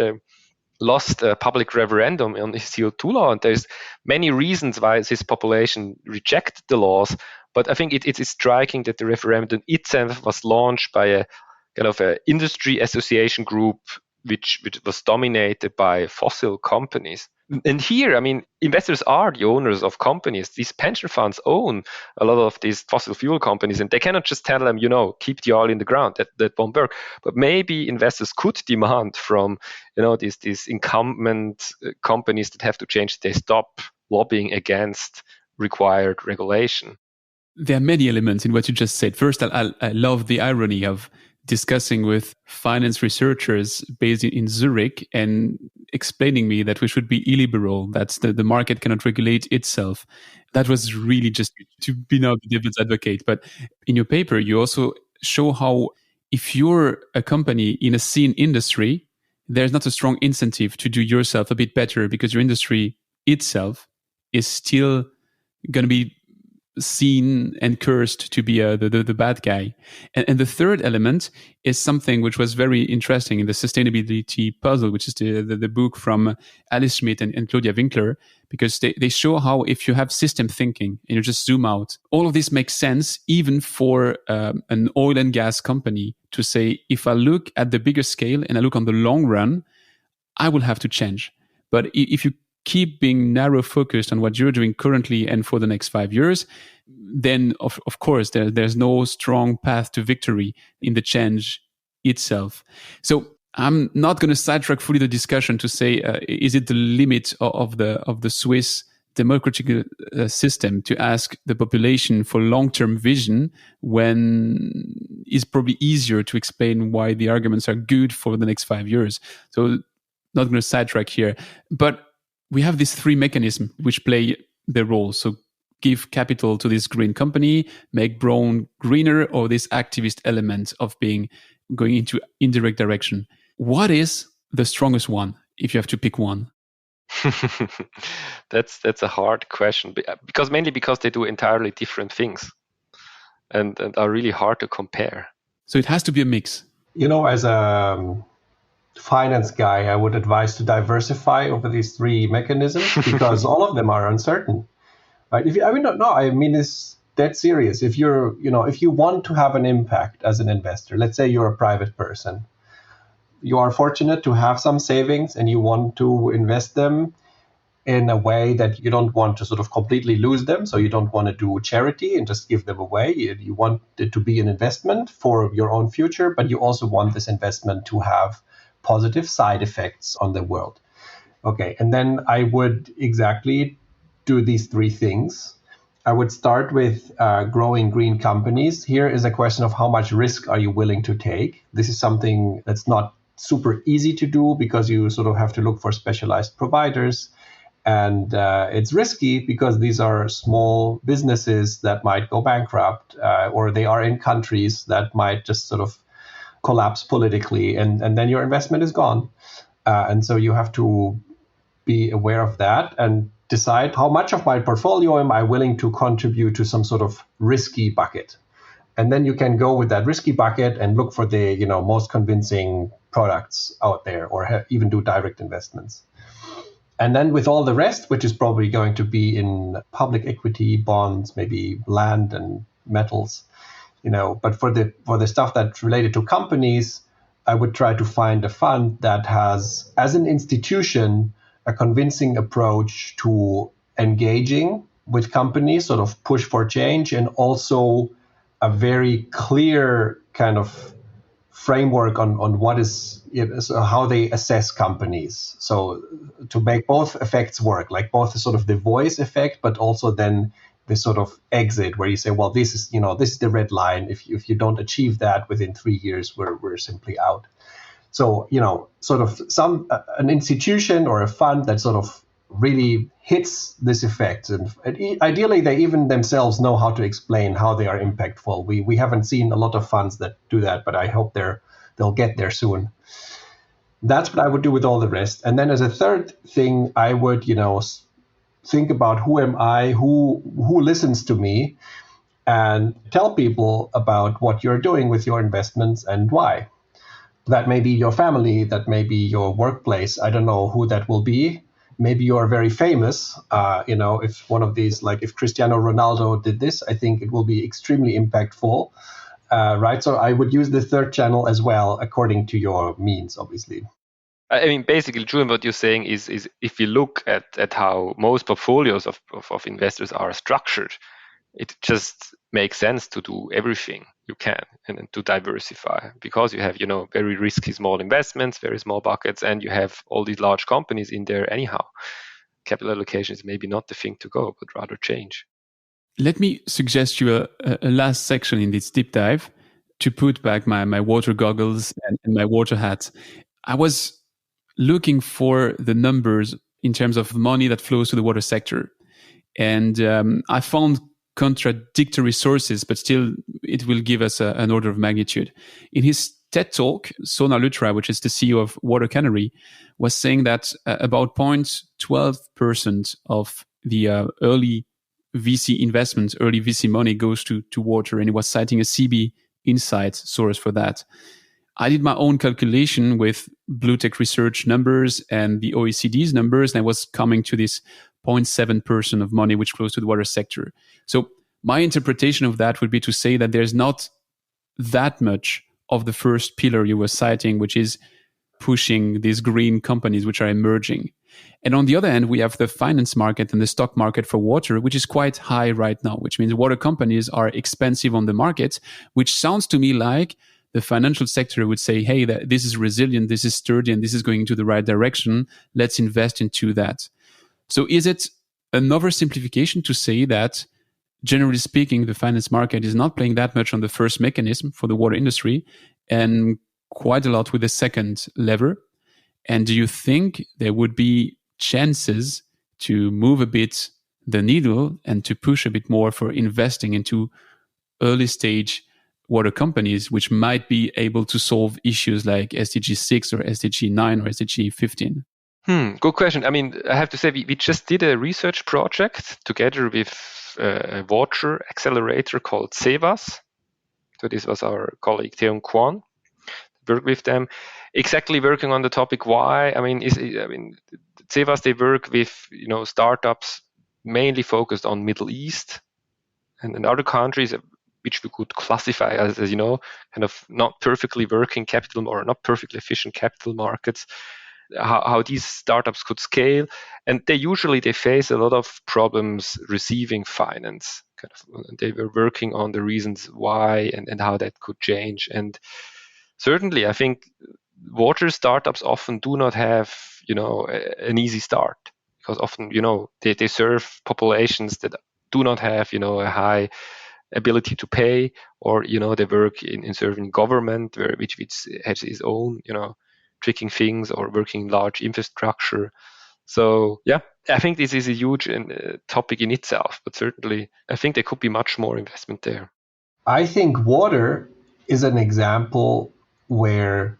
Speaker 3: lost a public referendum on the CO2 law, and there's many reasons why this population rejected the laws. But I think it is striking that the referendum itself was launched by a kind of a industry association group which was dominated by fossil companies. And here, investors are the owners of companies. These pension funds own a lot of these fossil fuel companies, and they cannot just tell them, keep the oil in the ground. That won't work. But maybe investors could demand from, these incumbent companies that have to change, they stop lobbying against required regulation.
Speaker 1: There are many elements in what you just said. First, I love the irony of discussing with finance researchers based in Zurich and explaining me that we should be illiberal, that the market cannot regulate itself. That was really just to be now the devil's advocate. But in your paper, you also show how if you're a company in a seen industry, there's not a strong incentive to do yourself a bit better because your industry itself is still going to be seen and cursed to be the bad guy. And the third element is something which was very interesting in the sustainability puzzle, which is the book from Alice Schmidt and Claudia Winkler, because they show how if you have system thinking and you just zoom out, all of this makes sense even for an oil and gas company to say, if I look at the bigger scale and I look on the long run, I will have to change. But if you keep being narrow focused on what you're doing currently and for the next 5 years, then of course there's no strong path to victory in the change itself. So I'm not going to sidetrack fully the discussion to say, is it the limit of the Swiss democratic system to ask the population for long-term vision when it's probably easier to explain why the arguments are good for the next 5 years. So not going to sidetrack here, but we have these three mechanisms which play their role. So give capital to this green company, make brown greener, or this activist element of going into indirect direction. What is the strongest one if you have to pick one?
Speaker 3: That's a hard question because mainly because they do entirely different things and are really hard to compare.
Speaker 1: So it has to be a mix.
Speaker 4: As a finance guy, I would advise to diversify over these three mechanisms because all of them are uncertain. Right? It's dead serious. If if you want to have an impact as an investor, let's say you're a private person, you are fortunate to have some savings and you want to invest them in a way that you don't want to sort of completely lose them. So you don't want to do charity and just give them away. You want it to be an investment for your own future, but you also want this investment to have positive side effects on the world. Okay, and then I would exactly do these three things. I would start with growing green companies. Here is a question of how much risk are you willing to take? This is something that's not super easy to do because you sort of have to look for specialized providers. And it's risky because these are small businesses that might go bankrupt or they are in countries that might just sort of collapse politically, and then your investment is gone. And so you have to be aware of that and decide how much of my portfolio am I willing to contribute to some sort of risky bucket. And then you can go with that risky bucket and look for the most convincing products out there or even do direct investments. And then with all the rest, which is probably going to be in public equity, bonds, maybe land and metals, but for the stuff that's related to companies, I would try to find a fund that has, as an institution, a convincing approach to engaging with companies, sort of push for change, and also a very clear kind of framework on what is how they assess companies. So to make both effects work, like both sort of the voice effect, but also then the sort of exit where you say, well, this is the red line. If you don't achieve that within 3 years, we're simply out. So, sort of an institution or a fund that sort of really hits this effect. And ideally, they even themselves know how to explain how they are impactful. We haven't seen a lot of funds that do that, but I hope they'll get there soon. That's what I would do with all the rest. And then as a third thing, I would, think about who am I, who listens to me, and tell people about what you're doing with your investments and why. That may be your family, that may be your workplace. I don't know who that will be. Maybe you're very famous. If one of these, like if Cristiano Ronaldo did this, I think it will be extremely impactful, right? So I would use the third channel as well, according to your means, obviously.
Speaker 3: I mean, basically, Julian, what you're saying is if you look at how most portfolios of investors are structured, it just makes sense to do everything you can and to diversify because you have, very risky small investments, very small buckets, and you have all these large companies in there anyhow. Capital allocation is maybe not the thing to go, but rather change.
Speaker 1: Let me suggest you a last section in this deep dive to put back my water goggles and my water hat. I was looking for the numbers in terms of money that flows to the water sector. And I found contradictory sources, but still it will give us an order of magnitude. In his TED Talk, Sona Lutra, which is the CEO of Water Canary, was saying that about 0.12% of the early VC investments, early VC money goes to water. And he was citing a CB Insight source for that. I did my own calculation with Blue Tech Research numbers and the OECD's numbers, and I was coming to this 0.7% of money which flows to the water sector. So my interpretation of that would be to say that there's not that much of the first pillar you were citing, which is pushing these green companies which are emerging. And on the other hand, we have the finance market and the stock market for water, which is quite high right now, which means water companies are expensive on the market, which sounds to me like the financial sector would say, hey, this is resilient, this is sturdy, and this is going into the right direction. Let's invest into that. So is it an oversimplification to say that, generally speaking, the finance market is not playing that much on the first mechanism for the water industry and quite a lot with the second lever? And do you think there would be chances to move a bit the needle and to push a bit more for investing into early stage water companies, which might be able to solve issues like SDG 6 or SDG 9 or SDG 15?
Speaker 3: Good question. I mean, I have to say, we just did a research project together with a water accelerator called CEVAS. So this was our colleague Theon Kwan. Work with them, exactly working on the topic why. CEVAS, they work with startups mainly focused on Middle East and other countries which we could classify as kind of not perfectly working capital or not perfectly efficient capital markets. How these startups could scale, and they face a lot of problems receiving finance. And they were working on the reasons why and how that could change. And certainly, I think water startups often do not have an easy start, because often they serve populations that do not have a high ability to pay, or they work in serving government which has its own tricking things or working large infrastructure. So yeah, I think this is a huge topic in itself, but certainly I think there could be much more investment there.
Speaker 4: I think water is an example where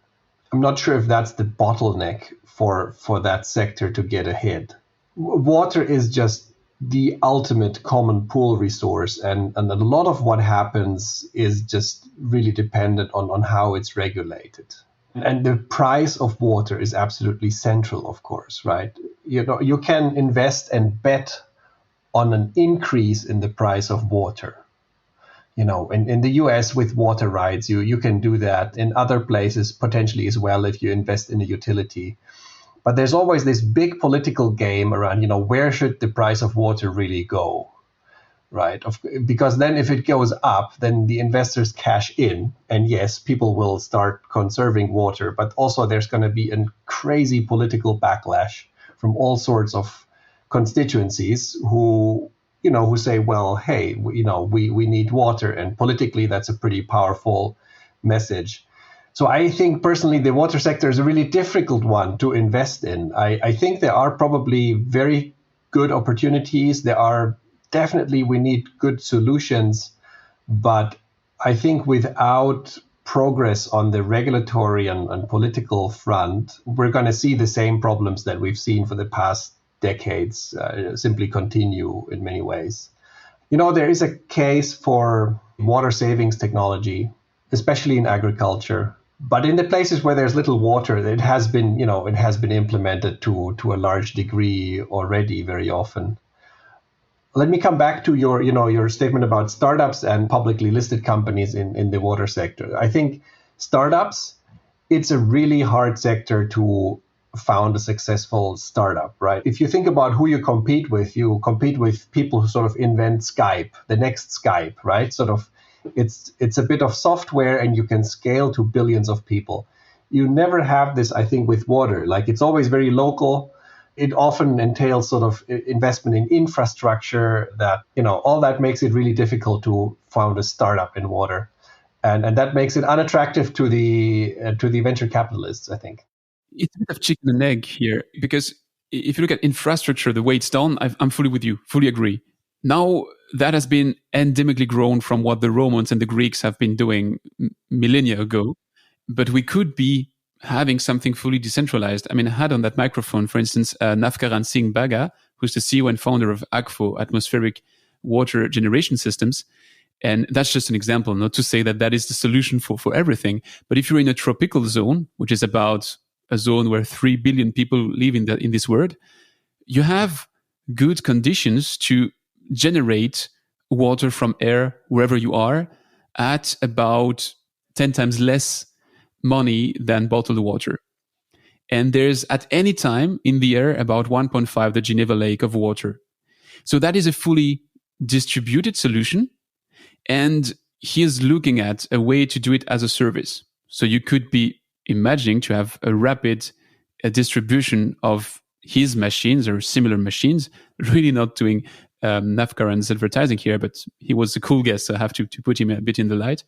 Speaker 4: I'm not sure if that's the bottleneck for that sector to get ahead. Water is just the ultimate common pool resource, and a lot of what happens is just really dependent on how it's regulated. And the price of water is absolutely central, of course, right? You can invest and bet on an increase in the price of water. In the US with water rights, you can do that. In other places, potentially as well, if you invest in a utility. But there's always this big political game around, where should the price of water really go? Right? Because then if it goes up, then the investors cash in. And yes, people will start conserving water. But also there's going to be a crazy political backlash from all sorts of constituencies who say, well, hey, we need water. And politically, that's a pretty powerful message. So I think personally, the water sector is a really difficult one to invest in. I think there are probably very good opportunities. We need good solutions, but I think without progress on the regulatory and political front, we're going to see the same problems that we've seen for the past decades simply continue in many ways. There is a case for water savings technology, especially in agriculture. But in the places where there's little water, it has been implemented to a large degree already very often. Let me come back to your statement about startups and publicly listed companies in the water sector. I think startups, it's a really hard sector to found a successful startup, right? If you think about who you compete with people who sort of invent Skype, the next Skype, right? Sort of, it's a bit of software and you can scale to billions of people. You never have this, I think, with water. Like, it's always very local. It often entails sort of investment in infrastructure that, all that makes it really difficult to found a startup in water. And that makes it unattractive to the venture capitalists, I think.
Speaker 1: It's a bit of chicken and egg here, because if you look at infrastructure, the way it's done, I'm fully with you, fully agree. Now, that has been endemically grown from what the Romans and the Greeks have been doing millennia ago. But we could be having something fully decentralized. I mean, I had on that microphone, for instance, Navkaran Singh Baga, who's the CEO and founder of AGFO, Atmospheric Water Generation Systems. And that's just an example, not to say that that is the solution for everything. But if you're in a tropical zone, which is about a zone where 3 billion people live in this world, you have good conditions to generate water from air wherever you are at about 10 times less money than bottled water. And there's at any time in the air about 1.5 the Geneva Lake of water. So that is a fully distributed solution. And he is looking at a way to do it as a service. So you could be imagining to have a rapid distribution of his machines or similar machines, really not doing Navkaran's advertising here, but he was a cool guest, so I have to put him a bit in the light.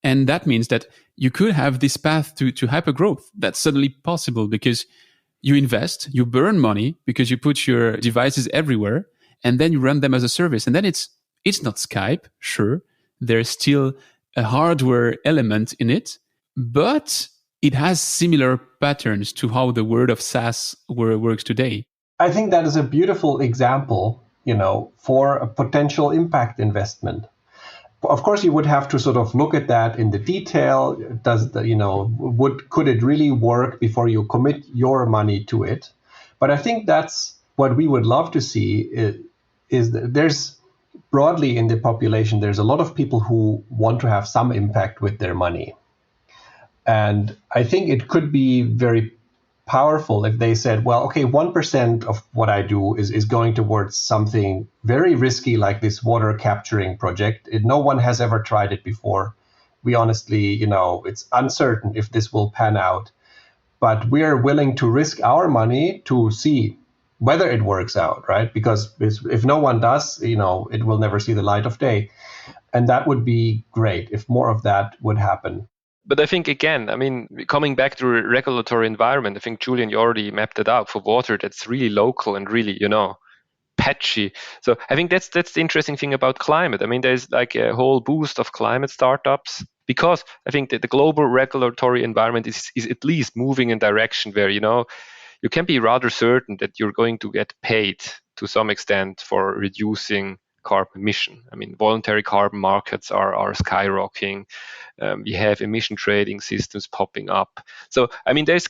Speaker 1: And that means that you could have this path to hypergrowth. That's suddenly possible because you invest, you burn money because you put your devices everywhere, and then you run them as a service. And then it's not Skype, sure. There's still a hardware element in it, but it has similar patterns to how the world of SaaS works today.
Speaker 4: I think that is a beautiful example, for a potential impact investment. Of course, you would have to sort of look at that in the detail. Could it really work before you commit your money to it? But I think that's what we would love to see is that there's broadly in the population, there's a lot of people who want to have some impact with their money. And I think it could be very powerful if they said, well, okay, 1% of what I do is going towards something very risky like this water capturing project. No one has ever tried it before. We honestly, it's uncertain if this will pan out. But we're willing to risk our money to see whether it works out, right? Because if no one does, it will never see the light of day. And that would be great if more of that would happen.
Speaker 3: But I think, again, coming back to the regulatory environment, I think, Julian, you already mapped it out for water that's really local and really, patchy. So I think that's the interesting thing about climate. There's like a whole boost of climate startups because I think that the global regulatory environment is at least moving in a direction where, you can be rather certain that you're going to get paid to some extent for reducing carbon emission. Voluntary carbon markets are skyrocketing. You have emission trading systems popping up. So, there's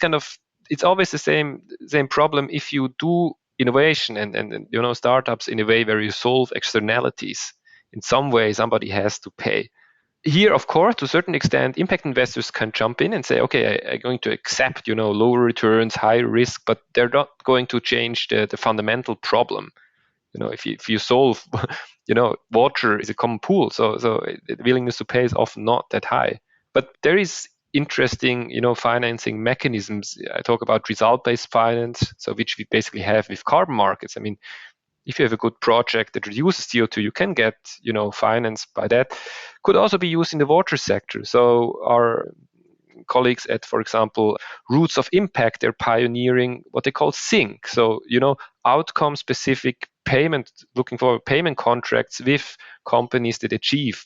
Speaker 3: it's always the same problem if you do innovation and startups in a way where you solve externalities. In some way, somebody has to pay. Here, of course, to a certain extent, impact investors can jump in and say, okay, I'm going to accept, lower returns, higher risk, but they're not going to change the fundamental problem. If you solve, water is a common pool, so the willingness to pay is often not that high. But there is interesting, financing mechanisms. I talk about result-based finance, so which we basically have with carbon markets. If you have a good project that reduces CO2, you can get, financed by that. Could also be used in the water sector. So our colleagues at, for example, Roots of Impact, they're pioneering what they call sync. So, outcome-specific looking for payment contracts with companies that achieve,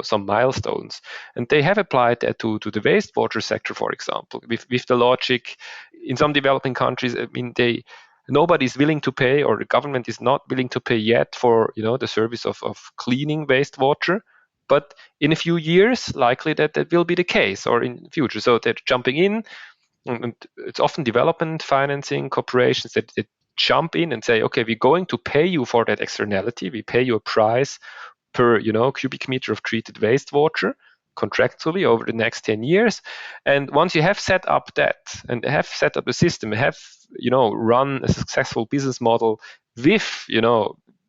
Speaker 3: some milestones. And they have applied that to the wastewater sector, for example, with the logic in some developing countries. Nobody's willing to pay, or the government is not willing to pay yet for, the service of cleaning wastewater. But in a few years, likely that will be the case, or in the future. So they're jumping in, and it's often development financing corporations that jump in and say, okay, we're going to pay you for that externality. We pay you a price per, cubic meter of treated wastewater contractually over the next 10 years. And once you have set up that and have set up a system, have, run a successful business model with,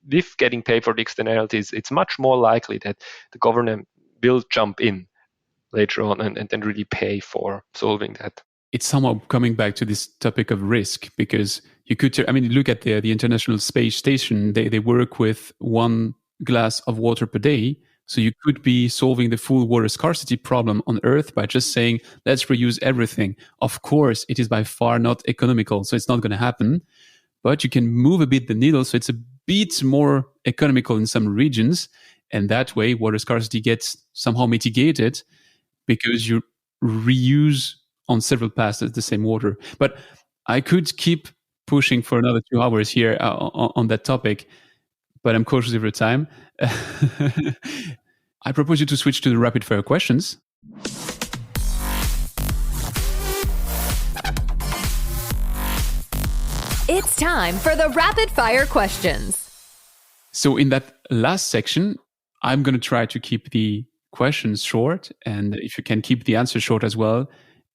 Speaker 3: with getting paid for the externalities, it's much more likely that the government will jump in later on and then really pay for solving that.
Speaker 1: it's somehow coming back to this topic of risk, because you could, look at the International Space Station. They work with 1 glass of water per day. So you could be solving the full water scarcity problem on Earth by just saying, let's reuse everything. Of course, it is by far not economical, so it's not going to happen. But you can move a bit the needle, so it's a bit more economical in some regions. And that way, water scarcity gets somehow mitigated because you reuse on several passes the same water. But I could keep pushing for another 2 hours here on that topic, but I'm cautious of your time. I propose you to switch to the rapid fire questions.
Speaker 2: It's time for the rapid fire questions.
Speaker 1: So in that last section, I'm going to try to keep the questions short. And if you can keep the answer short as well,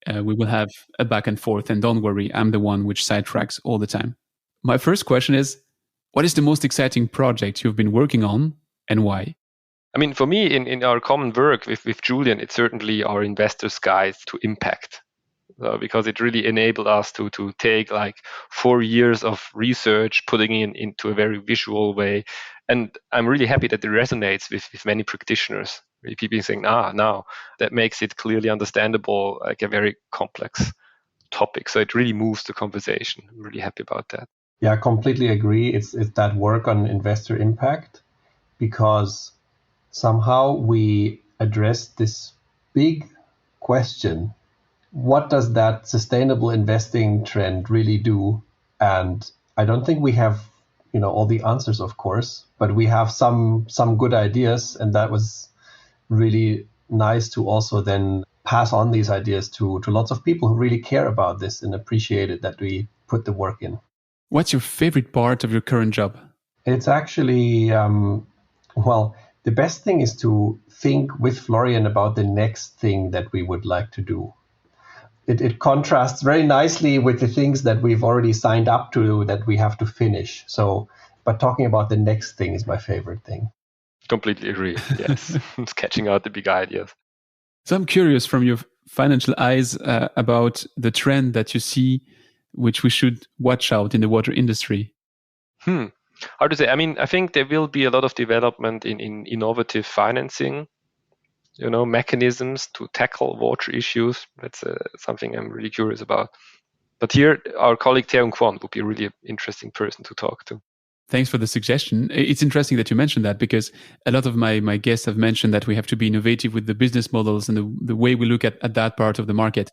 Speaker 1: we will have a back and forth. And don't worry, I'm the one which sidetracks all the time. My first question is, what is the most exciting project you've been working on and why?
Speaker 3: I mean, for me, in our common work with Julian, it's certainly our investor's guide to impact. Because it really enabled us to take like 4 years of research, putting it into a very visual way. And I'm really happy that it resonates with many practitioners. Really people saying, now that makes it clearly understandable, like a very complex topic. So it really moves the conversation. I'm really happy about that.
Speaker 4: Yeah, I completely agree. It's that work on investor impact, because somehow we address this big question. What does that sustainable investing trend really do? And I don't think we have, all the answers, of course, but we have some good ideas, and that was really nice to also then pass on these ideas to lots of people who really care about this and appreciate it that we put the work in.
Speaker 1: What's your favorite part of your current job?
Speaker 4: It's actually, the best thing is to think with Florian about the next thing that we would like to do. It contrasts very nicely with the things that we've already signed up to that we have to finish. So, but talking about the next thing is my favorite thing.
Speaker 3: Completely agree. Yes. It's catching out the big ideas.
Speaker 1: So I'm curious from your financial eyes about the trend that you see, which we should watch out in the water industry.
Speaker 3: Hard to say. I mean, I think there will be a lot of development in innovative financing, mechanisms to tackle water issues. That's something I'm really curious about. But here, our colleague Taeung Kwon would be a really interesting person to talk to.
Speaker 1: Thanks for the suggestion. It's interesting that you mentioned that, because a lot of my guests have mentioned that we have to be innovative with the business models and the way we look at that part of the market.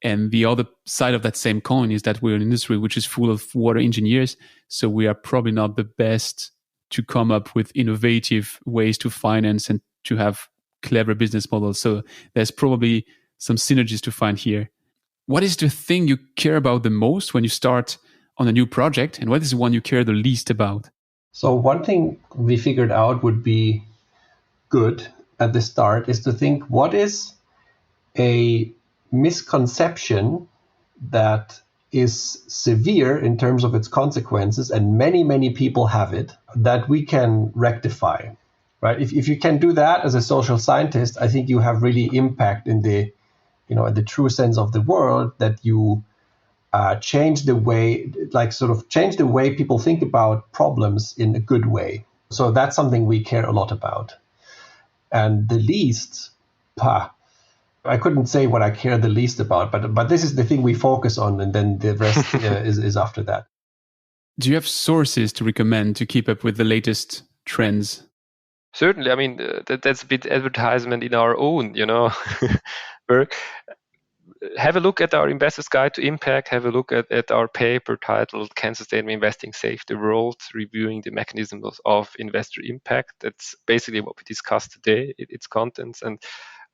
Speaker 1: And the other side of that same coin is that we're an industry which is full of water engineers. So we are probably not the best to come up with innovative ways to finance and to have clever business models. So there's probably some synergies to find here. What is the thing you care about the most when you start on a new project, and what is the one you care the least about?
Speaker 4: So one thing we figured out would be good at the start is to think, what is a misconception that is severe in terms of its consequences, and many people have it, that we can rectify, right? If you can do that as a social scientist, I think you have really impact in the, in the true sense of the word, that you change the way people think about problems in a good way. So that's something we care a lot about. And the least, I couldn't say what I care the least about, but this is the thing we focus on, and then the rest is after that.
Speaker 1: Do you have sources to recommend to keep up with the latest trends?
Speaker 3: Certainly. I mean, that's a bit advertisement in our own, work. Have a look at our Investor's Guide to Impact. Have a look at our paper titled Can Sustainable Investing Save the World? Reviewing the mechanisms of investor impact. That's basically what we discussed today, its contents. And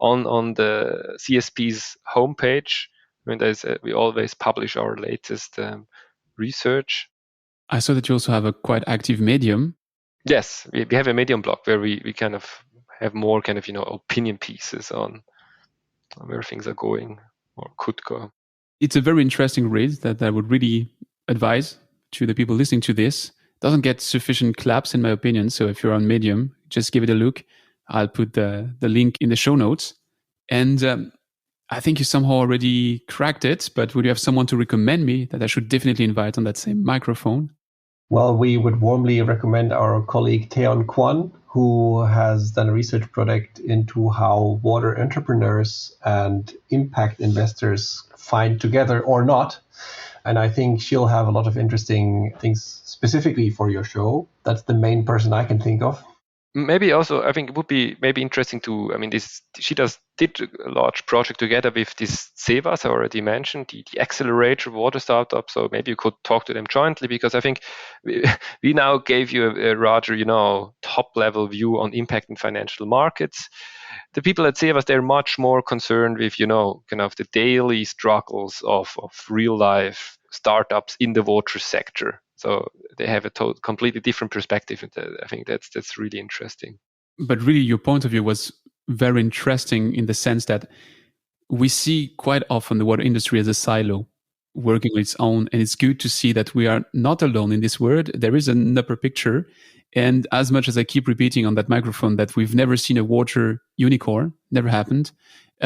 Speaker 3: on the CSP's homepage, we always publish our latest research.
Speaker 1: I saw that you also have a quite active Medium.
Speaker 3: Yes, we have a Medium blog where we kind of have more kind of, opinion pieces on where things are going or could go.
Speaker 1: It's a very interesting read that I would really advise to the people listening to this. It doesn't get sufficient claps, in my opinion. So if you're on Medium, just give it a look. I'll put the link in the show notes. And I think you somehow already cracked it, but would you have someone to recommend me that I should definitely invite on that same microphone?
Speaker 4: Well, we would warmly recommend our colleague Taeon Kwon, who has done a research project into how water entrepreneurs and impact investors find together or not. And I think she'll have a lot of interesting things specifically for your show. That's the main person I can think of.
Speaker 3: Maybe also, I think it would be maybe interesting to, I mean, she did a large project together with this SEVAS I already mentioned, the accelerator of water startup. So maybe you could talk to them jointly, because I think we now gave you a rather, top level view on impact in financial markets. The people at SEVAS, they're much more concerned with, kind of the daily struggles of real life startups in the water sector. So they have a completely different perspective. I think that's really interesting.
Speaker 1: But really, your point of view was very interesting in the sense that we see quite often the water industry as a silo working on its own. And it's good to see that we are not alone in this world. There is an upper picture. And as much as I keep repeating on that microphone that we've never seen a water unicorn, never happened.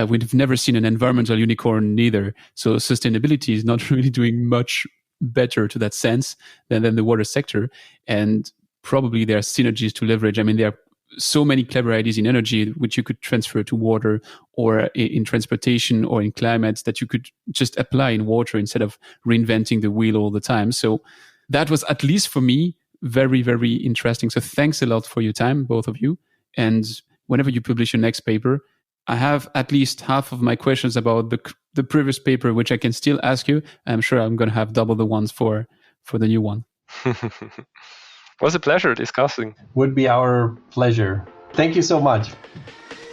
Speaker 1: We've never seen an environmental unicorn neither. So sustainability is not really doing much better to that sense than the water sector. And probably there are synergies to leverage. I mean, there are so many clever ideas in energy which you could transfer to water, or in transportation, or in climate, that you could just apply in water instead of reinventing the wheel all the time. So that was, at least for me, very, very interesting. So thanks a lot for your time, both of you. And whenever you publish your next paper, I have at least half of my questions about the previous paper, which I can still ask you. I'm sure I'm going to have double the ones for the new one.
Speaker 3: It was a pleasure discussing.
Speaker 4: Would be our pleasure. Thank you so much.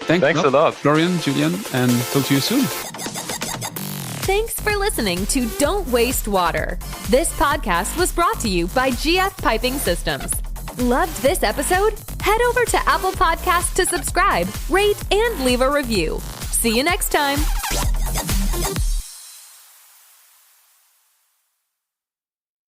Speaker 1: Thanks
Speaker 3: a lot,
Speaker 1: Florian, Julian, and talk to you soon.
Speaker 2: Thanks for listening to Don't Waste Water. This podcast was brought to you by GF Piping Systems. Loved this episode? Head over to Apple Podcasts to subscribe, rate, and leave a review. See you next time.